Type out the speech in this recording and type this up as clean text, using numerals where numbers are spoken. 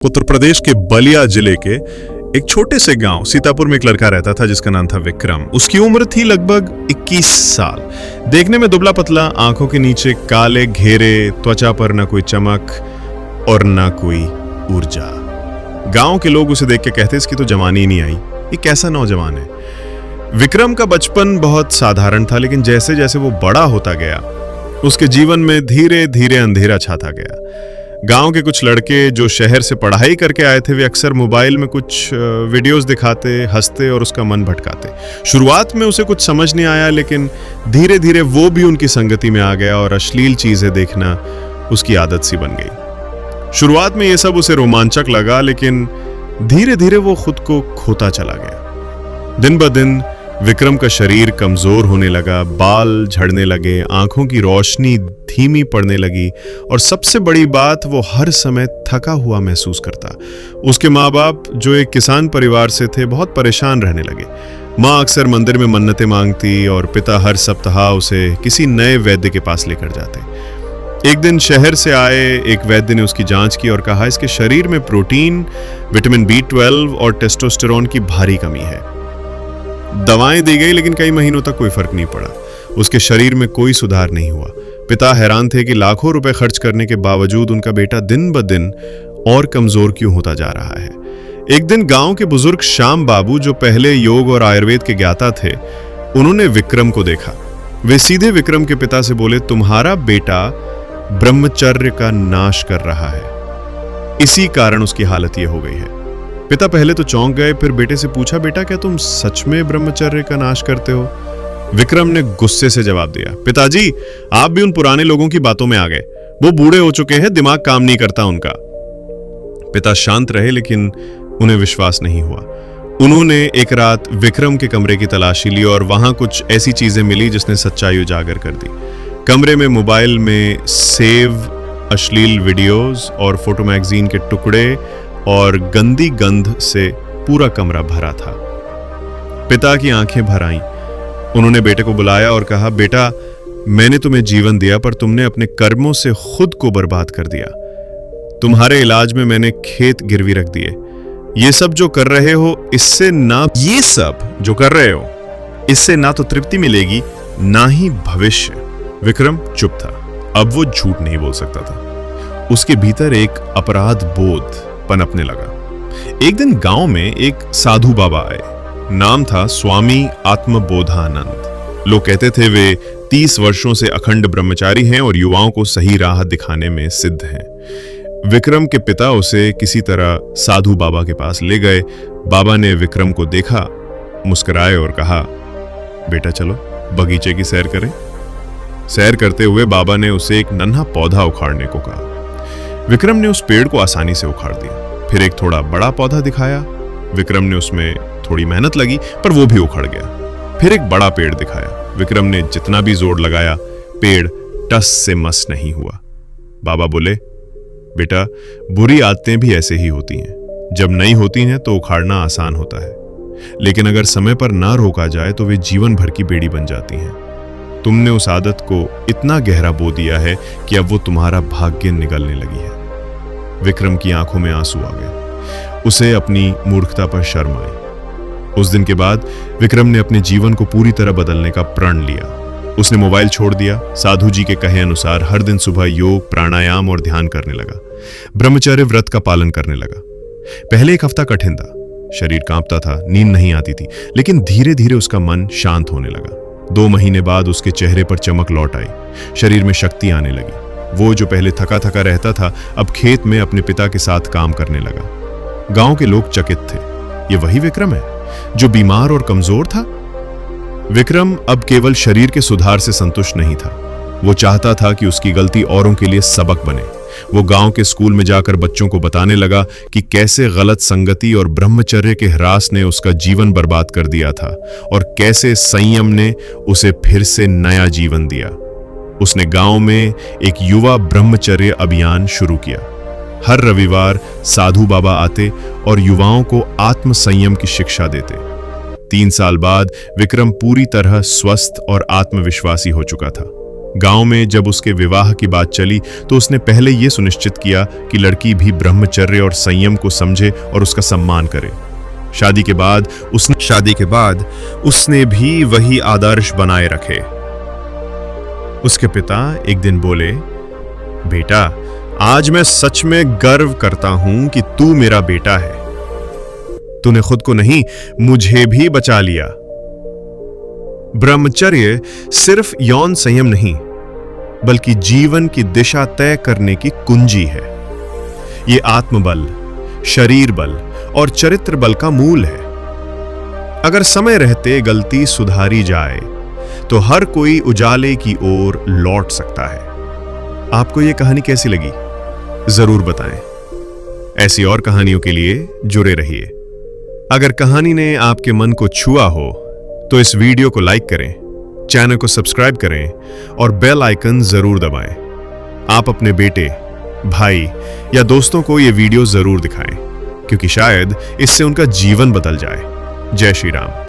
उत्तर प्रदेश के बलिया जिले के एक छोटे से गांव सीतापुर में एक लड़का रहता था जिसका नाम था विक्रम। उसकी उम्र थी लगभग 21 साल। देखने में दुबला पतला, आंखों के नीचे काले घेरे, त्वचा पर न कोई चमक और न कोई ऊर्जा। गांव के लोग उसे देख के कहते इसकी तो जवानी ही नहीं आई, ये कैसा नौजवान है। विक्रम का बचपन बहुत साधारण था, लेकिन जैसे जैसे वो बड़ा होता गया उसके जीवन में धीरे धीरे अंधेरा छाता गया। गांव के कुछ लड़के जो शहर से पढ़ाई करके आए थे, वे अक्सर मोबाइल में कुछ वीडियोस दिखाते, हंसते और उसका मन भटकाते। शुरुआत में उसे कुछ समझ नहीं आया, लेकिन धीरे धीरे वो भी उनकी संगति में आ गया और अश्लील चीजें देखना उसकी आदत सी बन गई। शुरुआत में ये सब उसे रोमांचक लगा, लेकिन धीरे धीरे वो खुद को खोता चला गया। दिन ब दिन विक्रम का शरीर कमजोर होने लगा, बाल झड़ने लगे, आंखों की रोशनी धीमी पड़ने लगी और सबसे बड़ी बात, वो हर समय थका हुआ महसूस करता। उसके माँ बाप, जो एक किसान परिवार से थे, बहुत परेशान रहने लगे। माँ अक्सर मंदिर में मन्नतें मांगती और पिता हर सप्ताह उसे किसी नए वैद्य के पास लेकर जाते। एक दिन शहर से आए एक वैद्य ने उसकी जांच की और कहा इसके शरीर में प्रोटीन, विटामिन B12 और टेस्टोस्टेरोन की भारी कमी है। दवाएं दी गई, लेकिन कई महीनों तक कोई फर्क नहीं पड़ा। उसके शरीर में कोई सुधार नहीं हुआ। पिता हैरान थे कि लाखों रुपए खर्च करने के बावजूद उनका बेटा दिन ब दिन और कमजोर क्यों होता जा रहा है। एक दिन गांव के बुजुर्ग श्याम बाबू, जो पहले योग और आयुर्वेद के ज्ञाता थे, उन्होंने विक्रम को देखा। वे सीधे विक्रम के पिता से बोले, तुम्हारा बेटा ब्रह्मचर्य का नाश कर रहा है, इसी कारण उसकी हालत ये हो गई है। पिता पहले तो चौंक गए, फिर बेटे से पूछा, बेटा क्या तुम सच में ब्रह्मचर्य का नाश करते हो? विक्रम ने गुस्से से जवाब दिया, पिताजी आप भी उन पुराने लोगों की बातों में आ गए। वो बूढ़े हो चुके हैं, दिमाग काम नहीं करता उनका। पिता शांत रहे, लेकिन उन्हें विश्वास नहीं हुआ। उन्होंने एक रात विक्रम के कमरे की तलाशी ली और वहां कुछ ऐसी चीजें मिली जिसने सच्चाई उजागर कर दी। कमरे में मोबाइल में सेव, अश्लील वीडियोस और फोटो मैगजीन के टुकड़े और गंदी गंध से पूरा कमरा भरा था। पिता की आंखें भर आईं। उन्होंने बेटे को बुलाया और कहा, बेटा मैंने तुम्हें जीवन दिया, पर तुमने अपने कर्मों से खुद को बर्बाद कर दिया। तुम्हारे इलाज में मैंने खेत गिरवी रख दिए। ये सब जो कर रहे हो, इससे ना तो तृप्ति मिलेगी, ना ही भविष्य। विक्रम चुप था। अब वो झूठ नहीं बोल सकता था। उसके भीतर एक अपराध बोध पनपने लगा। एक दिन गांव में एक साधु बाबा आए। नाम था स्वामी आत्मबोधानंद। लोग कहते थे वे 30 वर्षों से अखंड ब्रह्मचारी हैं और युवाओं को सही राह दिखाने में सिद्ध हैं। विक्रम के पिता उसे किसी तरह साधु बाबा के पास ले गए। बाबा ने विक्रम को देखा, मुस्कुराए और कहा, बेटा चलो बगीचे की सैर करें। सैर करते हुए बाबा ने उसे एक नन्हा पौधा उखाड़ने को कहा। विक्रम ने उस पेड़ को आसानी से उखाड़ दिया। फिर एक थोड़ा बड़ा पौधा दिखाया। विक्रम ने उसमें थोड़ी मेहनत लगी, पर वो भी उखड़ गया। फिर एक बड़ा पेड़ दिखाया। विक्रम ने जितना भी जोर लगाया, पेड़ टस से मस नहीं हुआ। बाबा बोले, बेटा बुरी आदतें भी ऐसे ही होती हैं। जब नहीं होती हैं तो उखाड़ना आसान होता है, लेकिन अगर समय पर ना रोका जाए तो वे जीवन भर की बेड़ी बन जाती हैं। तुमने उस आदत को इतना गहरा बो दिया है कि अब वो तुम्हारा भाग्य निगलने लगी है। विक्रम की आंखों में आंसू आ गए। उसे अपनी मूर्खता पर शर्म आई। उस दिन के बाद विक्रम ने अपने जीवन को पूरी तरह बदलने का प्रण लिया। उसने मोबाइल छोड़ दिया। साधु जी के कहे अनुसार हर दिन सुबह योग, प्राणायाम और ध्यान करने लगा। ब्रह्मचर्य व्रत का पालन करने लगा। पहले एक हफ्ता कठिन था। शरीर कांपता था, नींद नहीं आती थी, लेकिन धीरे धीरे उसका मन शांत होने लगा। 2 महीने बाद उसके चेहरे पर चमक लौट आई। शरीर में शक्ति आने लगी। वो जो पहले थका थका रहता था, अब खेत में अपने पिता के साथ काम करने लगा। गांव के लोग चकित थे। ये वही विक्रम है जो बीमार और कमजोर था। विक्रम अब केवल शरीर के सुधार से संतुष्ट नहीं था। वो चाहता था कि उसकी गलती औरों के लिए सबक बने। वो गांव के स्कूल में जाकर बच्चों को बताने लगा कि कैसे गलत संगति और ब्रह्मचर्य के ह्रास ने उसका जीवन बर्बाद कर दिया था और कैसे संयम ने उसे फिर से नया जीवन दिया। उसने गांव में एक युवा ब्रह्मचर्य अभियान शुरू किया। हर रविवार साधु बाबा आते और युवाओं को आत्म संयम की शिक्षा देते। 3 साल बाद विक्रम पूरी तरह स्वस्थ और आत्मविश्वासी हो चुका था। गांव में जब उसके विवाह की बात चली तो उसने पहले यह सुनिश्चित किया कि लड़की भी ब्रह्मचर्य और संयम को समझे और उसका सम्मान करे। शादी के बाद उसने भी वही आदर्श बनाए रखे। उसके पिता एक दिन बोले, बेटा, आज मैं सच में गर्व करता हूं कि तू मेरा बेटा है। तूने खुद को नहीं, मुझे भी बचा लिया। ब्रह्मचर्य सिर्फ यौन संयम नहीं, बल्कि जीवन की दिशा तय करने की कुंजी है। यह आत्मबल, शरीर बल और चरित्र बल का मूल है। अगर समय रहते गलती सुधारी जाए तो हर कोई उजाले की ओर लौट सकता है। आपको यह कहानी कैसी लगी? जरूर बताएं। ऐसी और कहानियों के लिए जुड़े रहिए। अगर कहानी ने आपके मन को छुआ हो तो इस वीडियो को लाइक करें, चैनल को सब्सक्राइब करें और बेल आइकन जरूर दबाएं। आप अपने बेटे, भाई या दोस्तों को यह वीडियो जरूर दिखाएं, क्योंकि शायद इससे उनका जीवन बदल जाए। जय श्री राम।